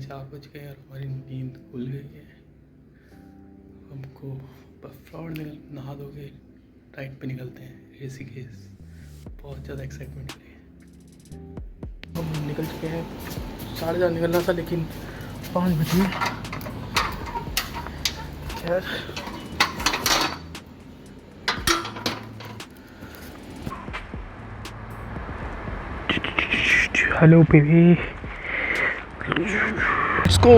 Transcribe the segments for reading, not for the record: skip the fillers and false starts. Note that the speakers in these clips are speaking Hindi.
4 बज गए और हमारी नींद खुल गई है। हमको फ्रॉड नहा धोके राइड पे निकलते हैं ऋषिकेश। बहुत ज़्यादा एक्साइटमेंट हो रही है। हम निकल चुके हैं, 4:30 निकलना था लेकिन 5 बजे। खैर हेलो बेबी, लेट्स गो।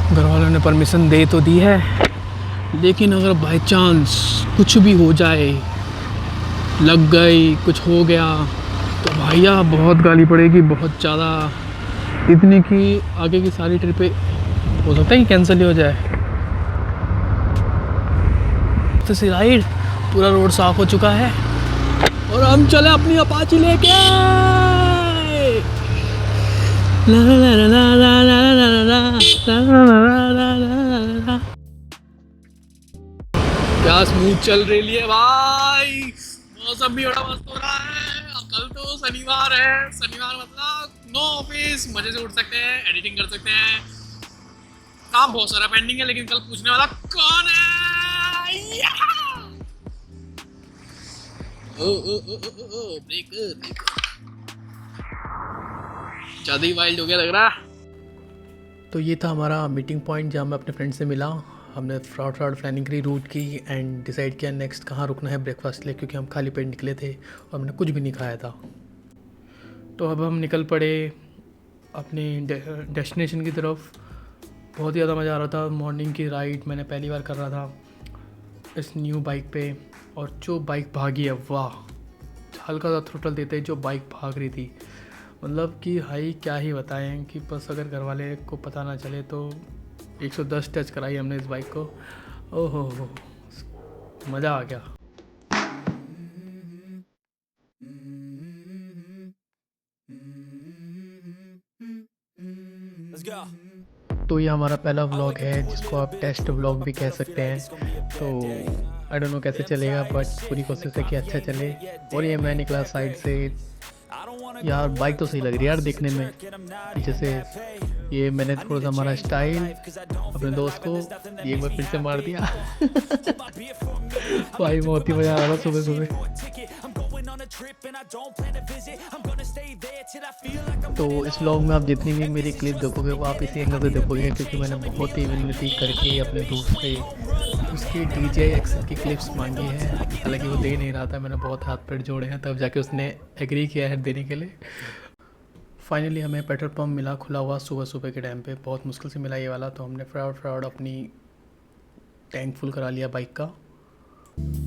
घर वालों ने परमिशन दे तो दी है, लेकिन अगर बाय चांस कुछ भी हो जाए, लग गई, कुछ हो गया तो भैया बहुत गाली पड़ेगी, बहुत ज़्यादा। इतनी कि आगे की सारी ट्रिपें हो सकता है कि कैंसिल ही हो जाए। तो सी राइड, पूरा रोड साफ हो चुका है और हम चले अपनी अपाची लेके। ला ला ला ला ला ला ला ला ला ला। क्या स्मूथ चल रही है भाई, मौसम भी बड़ा मस्त हो रहा है। और कल तो शनिवार है, शनिवार मतलब नो ऑफिस, मजे से उठ सकते हैं, एडिटिंग कर सकते हैं। काम बहुत सारा पेंडिंग है, लेकिन कल पूछने वाला कौन है? ज्यादा ही वाइल्ड हो गया लग रहा। तो ये था हमारा मीटिंग पॉइंट जहाँ मैं अपने फ्रेंड से मिला। हमने फ्रॉड प्लानिंग करी, रूट की, एंड डिसाइड किया नेक्स्ट कहाँ रुकना है ब्रेकफास्ट लिए, क्योंकि हम खाली पेट निकले थे और हमने कुछ भी नहीं खाया था। तो अब हम निकल पड़े अपने डेस्टिनेशन की तरफ। बहुत ही ज़्यादा मज़ा आ रहा था। मॉर्निंग की राइड मैंने पहली बार कर रहा था इस न्यू बाइक पे, और जो बाइक भागी है वाह, हल्का सा थ्रोटल देते जो बाइक भाग रही थी, मतलब कि भाई क्या ही बताएं कि बस अगर घर वाले को पता ना चले तो 110 टच कराई हमने इस बाइक को। ओहो मज़ा आ गया। तो ये हमारा पहला व्लॉग है जिसको आप टेस्ट व्लॉग भी कह सकते हैं। तो आई डोंट नो कैसे चलेगा, बट पूरी कोशिश है कि अच्छा चले। और ये मैं निकला साइड से। यार बाइक तो सही लग रही है यार देखने में, पीछे से। ये मैंने थोड़ा सा हमारा स्टाइल अपने दोस्त को एक बार फिर से मार दिया। भाई बहुत ही मज़ा आ रहा था सुबह सुबह। तो इस व्लॉग में आप जितनी भी मेरी क्लिप देखोगे वो आप इसी एंगल से देखोगे, क्योंकि मैंने बहुत ही विनती करके अपने दोस्त से उसकी डीजे एक्सेस की क्लिप्स मांगी है। हालांकि वो दे नहीं रहा था, मैंने बहुत हाथ पैर जोड़े हैं तब जाके उसने एग्री किया है देने के लिए। फाइनली हमें पेट्रोल पंप मिला खुला हुआ सुबह सुबह के टाइम पे, बहुत मुश्किल से मिला ये वाला। तो हमने फ्राउड अपनी टैंक फुल करा लिया बाइक का।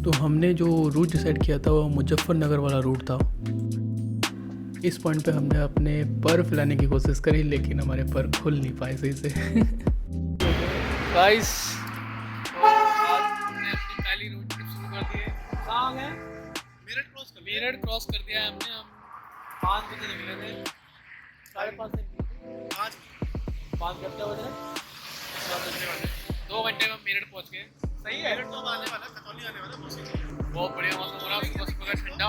तो हमने जो रूट डिसाइड किया था वो मुजफ्फरनगर वाला रूट था। इस पॉइंट पे हमने अपने पर फैलाने की कोशिश करी, लेकिन हमारे पर खुल नहीं पाए सही से। गाइस हमने अपनी पहली रोड ट्रिप शुरू कर दी है। कहाँ गए? मेरठ क्रॉस कर दिया है हमने। हम 5 बजे निकले थे, 5:30 से 5 घंटे बज रहे, 2 घंटे में हम मेरठ पहुँच गए। सही है, मेरठ तो आने वाला, खतौली आने वाला। बहुत बढ़िया मौसम हो रहा है, सुबह सुबह का ठंडा।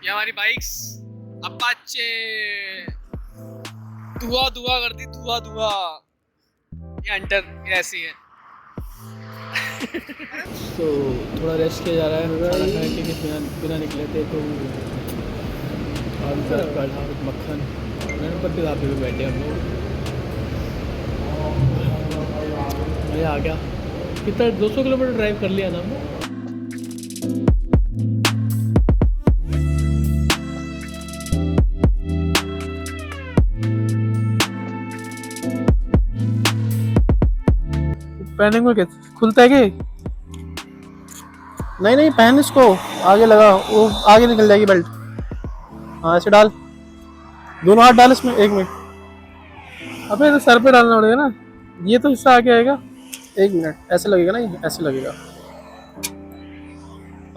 ये हमारी बाइक्स अपाचे धुआं करती, धुआं। ये हंटर ये ऐसी है। तो थोड़ा रेस्ट किया जा रहा है, खाना खाने के बिना निकले थे तो मक्खन पर भी पे बैठे हम लोग। मज़ा आ गया। कितना 200 किलोमीटर ड्राइव कर लिया ना हमने। पहने को क्या खुलता है कि नहीं पहन इसको, आगे लगा, वो आगे निकल जाएगी बेल्ट। हाँ ऐसे डाल, दोनों हाथ डाल इसमें। 1 मिनट, अबे तो सर पे डालना पड़ेगा ना, ये तो हिस्सा आगे आएगा। 1 मिनट, ऐसे लगेगा ना, ये ऐसे लगेगा।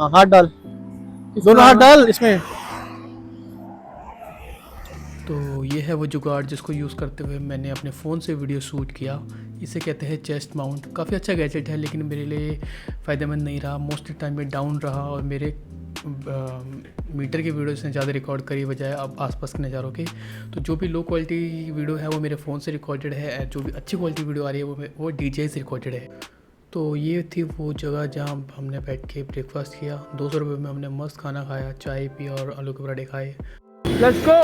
हाँ हाथ डाल, दोनों हाथ डाल इसमें। तो ये है वो जुगाड़ जिसको यूज़ करते हुए मैंने अपने फ़ोन से वीडियो शूट किया। इसे कहते हैं चेस्ट माउंट। काफ़ी अच्छा गैजेट है, लेकिन मेरे लिए फ़ायदेमंद नहीं रहा। मोस्टली टाइम में डाउन रहा और मेरे मीटर की वीडियो से ज़्यादा रिकॉर्ड करी बजाय अब आसपास के नज़ारों की। तो जो भी लो क्वालिटी वीडियो है वो मेरे फ़ोन से रिकॉर्डेड है, जो भी अच्छी क्वालिटी वीडियो आ रही है वो DJI से रिकॉर्डेड है। तो ये थी वो जगह जहाँ हमने बैठ के ब्रेकफास्ट किया। 200 रुपये में हमने मस्त खाना खाया, चाय पी और आलू के पराठे खाए। Let's go.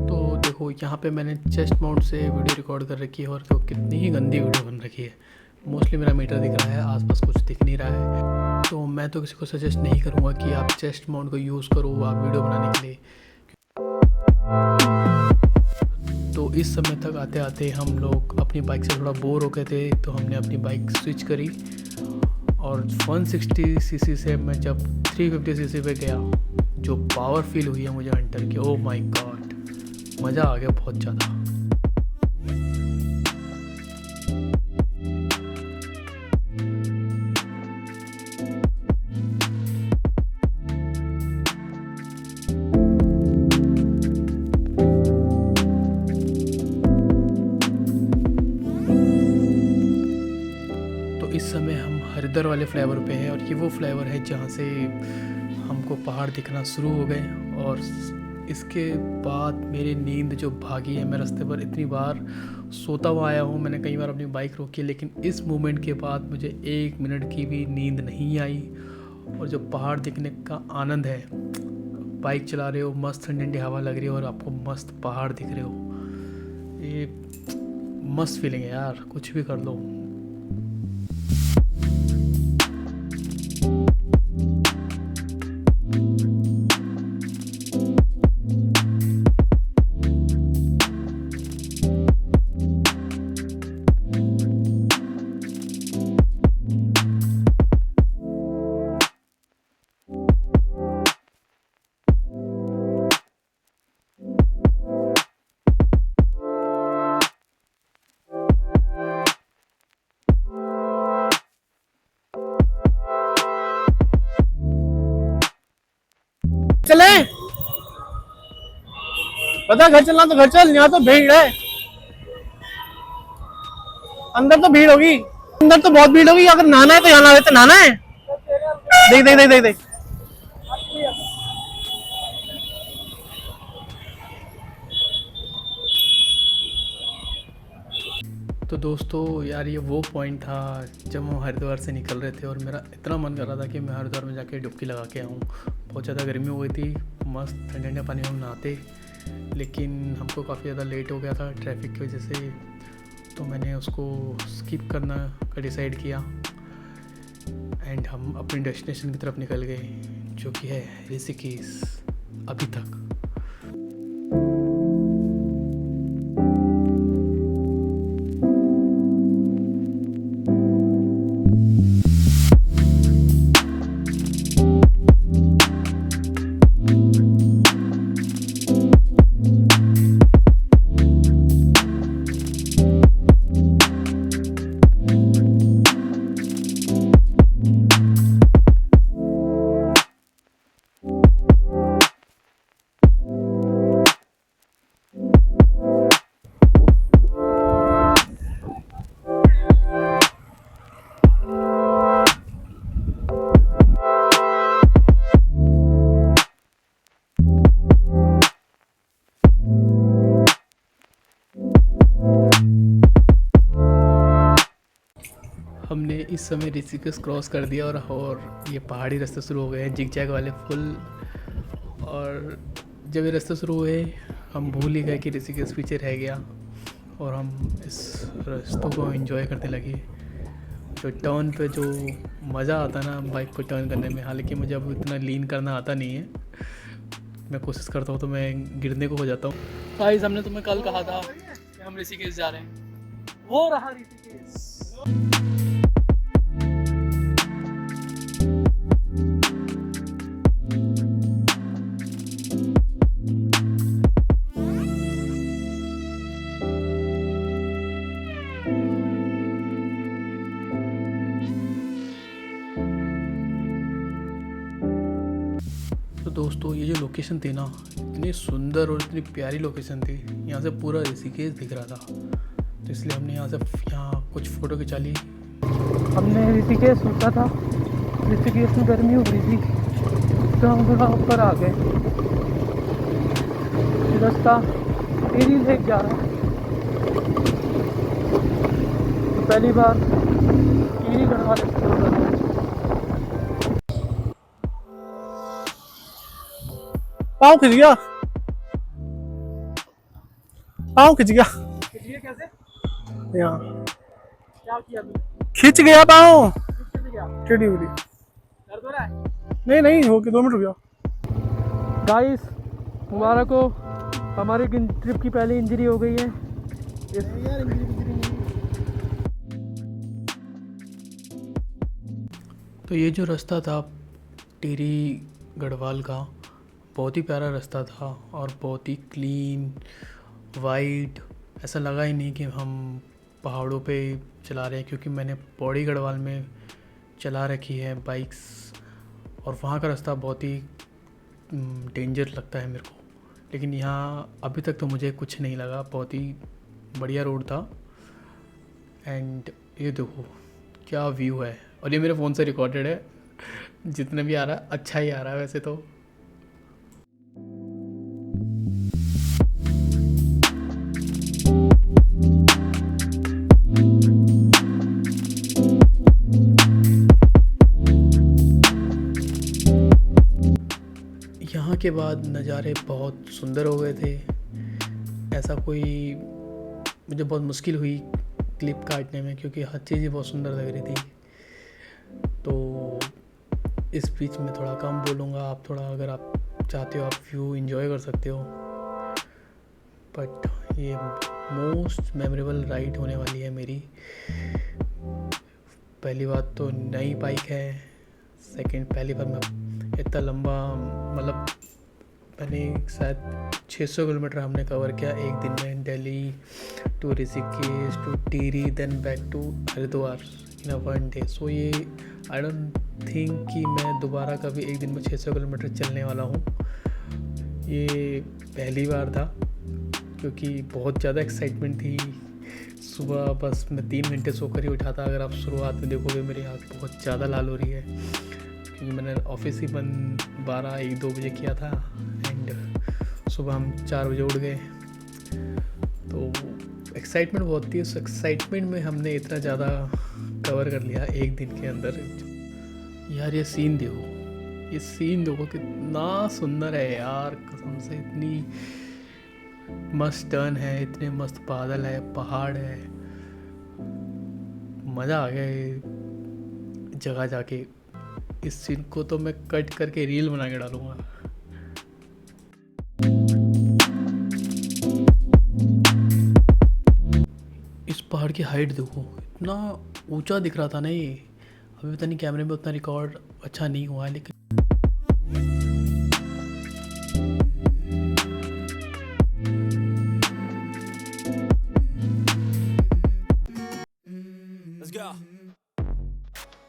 तो देखो यहाँ पे मैंने चेस्ट माउंट से वीडियो रिकॉर्ड कर रखी है और तो कितनी ही गंदी वीडियो बन रखी है। मोस्टली मेरा मीटर दिख रहा है, आसपास कुछ दिख नहीं रहा है। तो मैं तो किसी को सजेस्ट नहीं करूँगा कि आप चेस्ट माउंट को यूज़ करो आप वीडियो बनाने के लिए। तो इस समय तक आते आते हम लोग अपनी बाइक से थोड़ा बोर हो गए थे, तो हमने अपनी बाइक स्विच करी और 160 सीसी से मैं जब 350 सीसी पे गया, जो पावर फील हुई है मुझे हंटर की, ओह माय गॉड, मज़ा आ गया बहुत ज़्यादा। इस समय हम हरिद्वार वाले फ्लाईओवर पे हैं और ये वो फ्लाईओवर है जहाँ से हमको पहाड़ दिखना शुरू हो गए। और इसके बाद मेरी नींद जो भागी है, मैं रास्ते पर इतनी बार सोता हुआ आया हूँ, मैंने कई बार अपनी बाइक रोकी है, लेकिन इस मोमेंट के बाद मुझे 1 मिनट की भी नींद नहीं आई। और जो पहाड़ दिखने का आनंद है, बाइक चला रहे हो, मस्त ठंडी ठंडी हवा लग रही है और आपको मस्त पहाड़ दिख रहे हो, ये मस्त फीलिंग है यार, कुछ भी कर लो। चले पता घर चलना तो घर चल, यहाँ तो भीड़ है, अंदर तो भीड़ होगी, अंदर तो बहुत भीड़ होगी। अगर नहाना है तो यहाँ नहा लेते, नहाना है, देख देख देख देख देख। तो दोस्तों यार, ये वो पॉइंट था जब हम हरिद्वार से निकल रहे थे और मेरा इतना मन कर रहा था कि मैं हरिद्वार में जाके डुबकी लगा के आऊँ। बहुत ज़्यादा गर्मी हो गई थी, मस्त ठंडे ठंडे पानी में हम नहाते, लेकिन हमको काफ़ी ज़्यादा लेट हो गया था ट्रैफिक की वजह से, तो मैंने उसको स्किप करना का डिसाइड किया एंड हम अपनी डेस्टिनेशन की तरफ निकल गए, जो कि है ऋषिकेश अभी तक। हमने इस समय ऋषिकेश क्रॉस कर दिया और ये पहाड़ी रास्ते शुरू हो गए हैं, जिगजैग वाले फुल। और जब ये रास्ते शुरू हुए हम भूल ही गए कि ऋषिकेश पीछे रह गया और हम इस रास्तों को एंजॉय करने लगे। जो टर्न पे जो मज़ा आता ना बाइक को टर्न करने में, हालांकि मुझे अब इतना लीन करना आता नहीं है, मैं कोशिश करता हूँ तो मैं गिरने को हो जाता हूँ। गाइस, हमने तुम्हें कल कहा था कि हम ऋषिकेश जा रहे हैं, वो रहा ऋषिकेश। तो दोस्तों, ये जो लोकेशन थी ना, इतनी सुंदर और इतनी प्यारी लोकेशन थी, यहाँ से पूरा ऋषिकेश दिख रहा था, तो इसलिए हमने यहाँ कुछ फ़ोटो खिंचा ली। हमने ऋषिकेश सोचा था ऋषिकेश में गर्मी हो रही थी तो हम थोड़ा ऊपर आ गए। ये रास्ता टिहरी लेक जा रहा है। तो पहली बार टिहरी गढ़वाल एक्सप्लोर कर रहा हूँ। पाँव खिंच गया, पाँव खिंच गया। खिंच कैसे? यहाँ क्या किया तुमने? खिंच गया पाँव। टेढ़ी हो रही। दर्द हो रहा है? नहीं नहीं, हो के 2 मिनट हो गया। गाइस मुबारक हो, हमारी ट्रिप की पहली इंजरी हो गई है। यार तो ये जो रास्ता था टिहरी गढ़वाल का, बहुत ही प्यारा रास्ता था और बहुत ही क्लीन वाइड। ऐसा लगा ही नहीं कि हम पहाड़ों पे चला रहे हैं, क्योंकि मैंने पौड़ी गढ़वाल में चला रखी है बाइक्स और वहाँ का रास्ता बहुत ही डेंजर लगता है मेरे को। लेकिन यहाँ अभी तक तो मुझे कुछ नहीं लगा, बहुत ही बढ़िया रोड था। एंड ये देखो क्या व्यू है, और ये मेरे फ़ोन से रिकॉर्डेड है। जितने भी आ रहा है अच्छा ही आ रहा है वैसे तो। यहाँ के बाद नज़ारे बहुत सुंदर हो गए थे। ऐसा कोई मुझे बहुत मुश्किल हुई क्लिप काटने में, क्योंकि हर चीज़ ही बहुत सुंदर लग रही थी। तो इस बीच में थोड़ा कम बोलूँगा, आप थोड़ा अगर आप चाहते हो आप व्यू एंजॉय कर सकते हो। बट ये मोस्ट मेमोरेबल राइड होने वाली है मेरी। पहली बात तो नई बाइक है, सेकंड पहली बार मैं इतना लंबा, मतलब मैंने शायद 600 किलोमीटर हमने कवर किया एक दिन में, Delhi to Rishikesh to Tehri then back to Haridwar in a 1 day. So ये आई डोंट थिंक कि मैं दोबारा कभी एक दिन में 600 किलोमीटर चलने वाला हूँ। ये पहली बार था, क्योंकि बहुत ज़्यादा एक्साइटमेंट थी। सुबह बस मैं 3 घंटे सोकर ही उठा था। अगर आप शुरुआत में देखोगे मेरी आँख बहुत ज़्यादा लाल हो रही है, क्योंकि मैंने ऑफिस ही बंद 12-1-2 बजे किया था एंड सुबह हम 4 बजे उठ गए। तो एक्साइटमेंट बहुत थी। उस एक्साइटमेंट में हमने इतना ज़्यादा कवर कर लिया एक दिन के अंदर। यार ये सीन देखो, ये सीन देखो कितना सुंदर है यार, कसम से। इतनी मस्त टर्न है, इतने मस्त बादल है, पहाड़ है, मज़ा आ गया ये जगह जाके। इस सीन को तो मैं कट करके रील बना के डालूँगा। इस पहाड़ की हाइट देखो, इतना ऊंचा दिख रहा था ना ये। अभी पता नहीं कैमरे में उतना रिकॉर्ड अच्छा नहीं हुआ है, लेकिन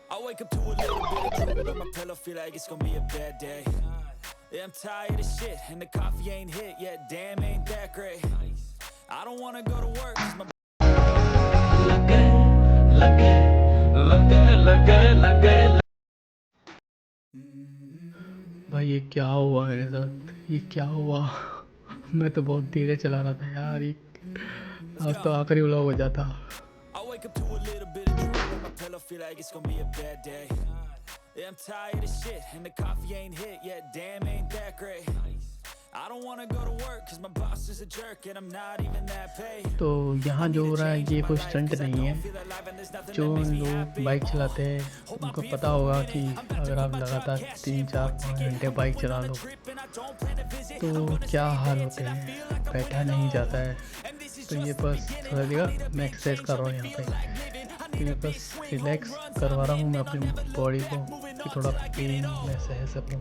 I wake up to a little bit of drool on my pillow, feel like it's gonna be a bad day. Yeah, I'm tired of shit and the coffee ain't hit yet, damn ain't that great. I don't wanna go to work 'cause my भाई ये क्या हुआ मेरे साथ, ये क्या हुआ। मैं तो बहुत धीरे चला रहा था यार। ये आज तो आखिरी व्लॉग हो जाता। I wake up to a little bit of drool on my pillow, feel like it's gonna be a bad day. Yeah, I'm tired of shit and the coffee ain't hit yet, damn ain't that great. I don't wanna go to work 'cause my boss is a jerk and I'm not even that paid. तो यहाँ जो हो रहा है ये कोई स्टंट नहीं है। जो लोग बाइक चलाते हैं उनको पता होगा कि अगर आप लगातार 3-4-5 घंटे बाइक चला लो तो क्या हाल होते हैं, बैठा नहीं जाता है। तो ये बस थोड़ा देर मैं एक्सरसाइज कर रहा हूँ यहाँ पे, तो ये बस रिलैक्स करवा रहा हूँ मैं अपनी बॉडी को कि थोड़ा पेन मैं सह सकूँ।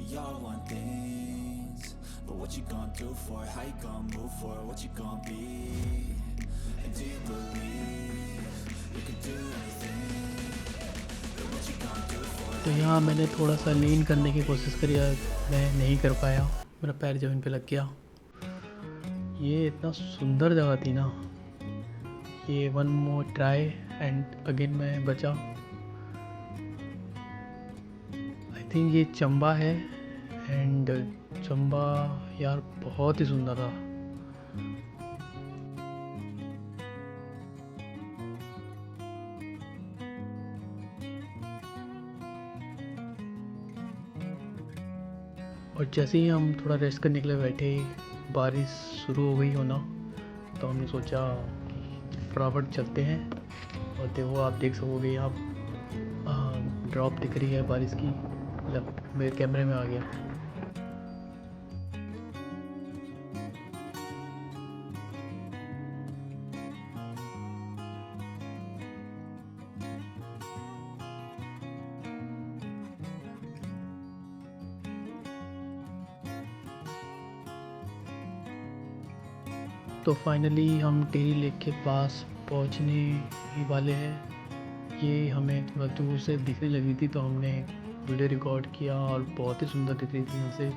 We all want things, but what you gonna do for it? How you gonna move for it? What you gonna be? And do you believe you can do anything? But what you gonna do for it? तो यहाँ मैंने थोड़ा सा लीन करने की कोशिश करी, मैं नहीं कर पाया, मेरा पैर ज़मीन पे लग गया। ये इतना सुंदर जगह थी ना, ये one more try and again मैं बचा। थिंक ये चंबा है एंड चंबा यार बहुत ही सुंदर था। और जैसे ही हम थोड़ा रेस्ट करने के लिए बैठे बारिश शुरू हो गई होना, तो हमने सोचा कि फटाफट चलते हैं। और देखो आप देख सकोगे आप ड्रॉप दिख रही है बारिश की, मतलब मेरे कैमरे में आ गया। तो फाइनली हम टेरी लेक के पास पहुंचने ही वाले हैं। ये हमें थोड़ा दूर से दिखने लगी थी, तो हमने वीडियो रिकॉर्ड किया और बहुत ही सुंदर दिख रही थी यहाँ से।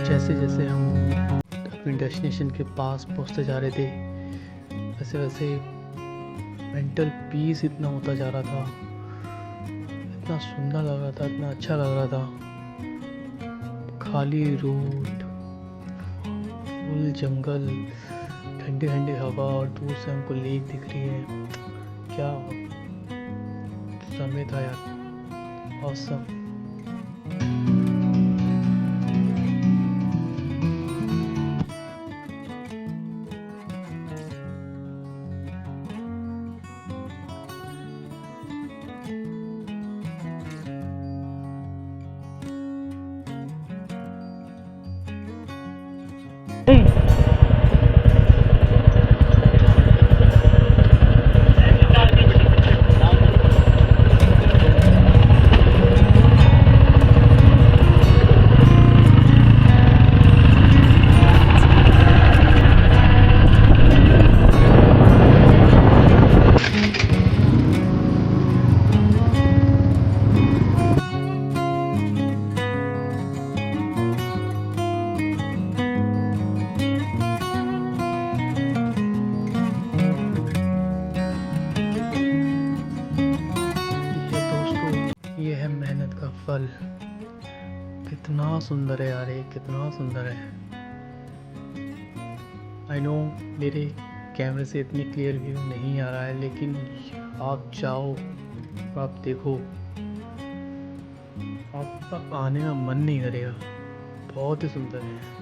जैसे जैसे हम अपनी डेस्टिनेशन के पास पहुंचते जा रहे थे, वैसे वैसे मेंटल पीस इतना होता जा रहा था, इतना सुंदर लग रहा था, इतना अच्छा लग रहा था। खाली रोड, फुल जंगल, ठंडी ठंडी हवा और दूर से हमको लेक दिख रही है। क्या समय था यार, ऑसम। ये है मेहनत का फल। कितना सुंदर है यार, ये कितना सुंदर है। आई नो मेरे कैमरे से इतनी क्लियर व्यू नहीं आ रहा है, लेकिन आप जाओ, आप देखो, आपका आने का मन नहीं करेगा। बहुत ही सुंदर है।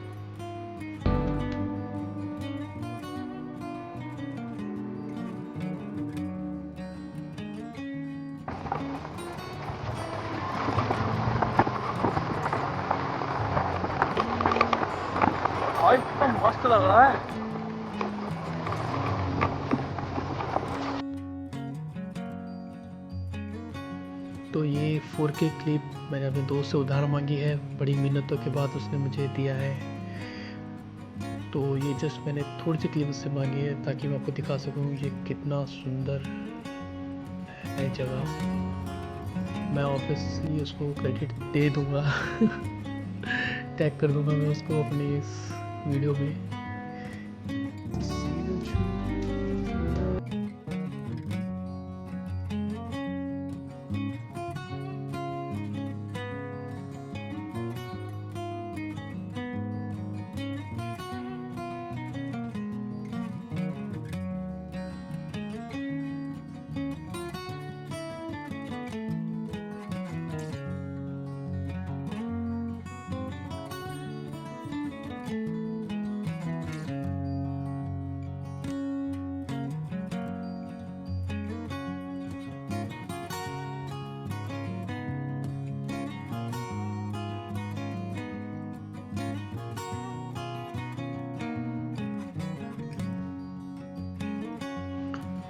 इतना मस्त लग रहा है। तो ये 4K क्लिप मैंने अपने दोस्त से उधार मांगी है, बड़ी मिन्नतों के बाद उसने मुझे दिया है। तो ये जस्ट मैंने थोड़ी सी क्लिप उससे मांगी है ताकि मैं आपको दिखा सकूं ये कितना सुंदर है जगह। मैं ऑब्वियसली उसको क्रेडिट दे दूंगा टैग कर दूंगा मैं उसको अपनी इस वीडियो में।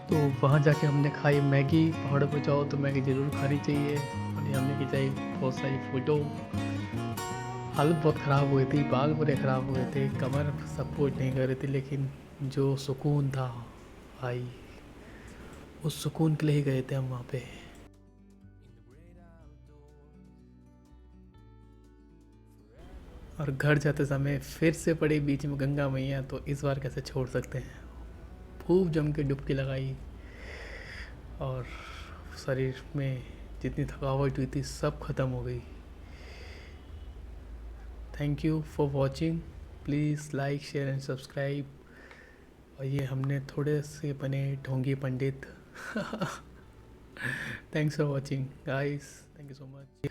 तो वहाँ जाके हमने खाई मैगी। पहाड़ों पे जाओ तो मैगी ज़रूर खानी चाहिए। और ये हमने खिंचाई बहुत सारी फ़ोटो। हालत बहुत ख़राब हुई थी, बाल पूरे ख़राब हुए थे, कमर सपोर्ट नहीं कर रही थी, लेकिन जो सुकून था भाई, उस सुकून के लिए ही गए थे हम वहाँ पे। और घर जाते समय फिर से पड़ी बीच में गंगा मैया, तो इस बार कैसे छोड़ सकते हैं। खूब जम के डुबकी लगाई और शरीर में जितनी थकावट हुई थी सब ख़त्म हो गई। Thank you for watching. Please like share and subscribe. और ये हमने थोड़े से बने ढोंगी पंडित। Thanks for watching guys, thank you so much.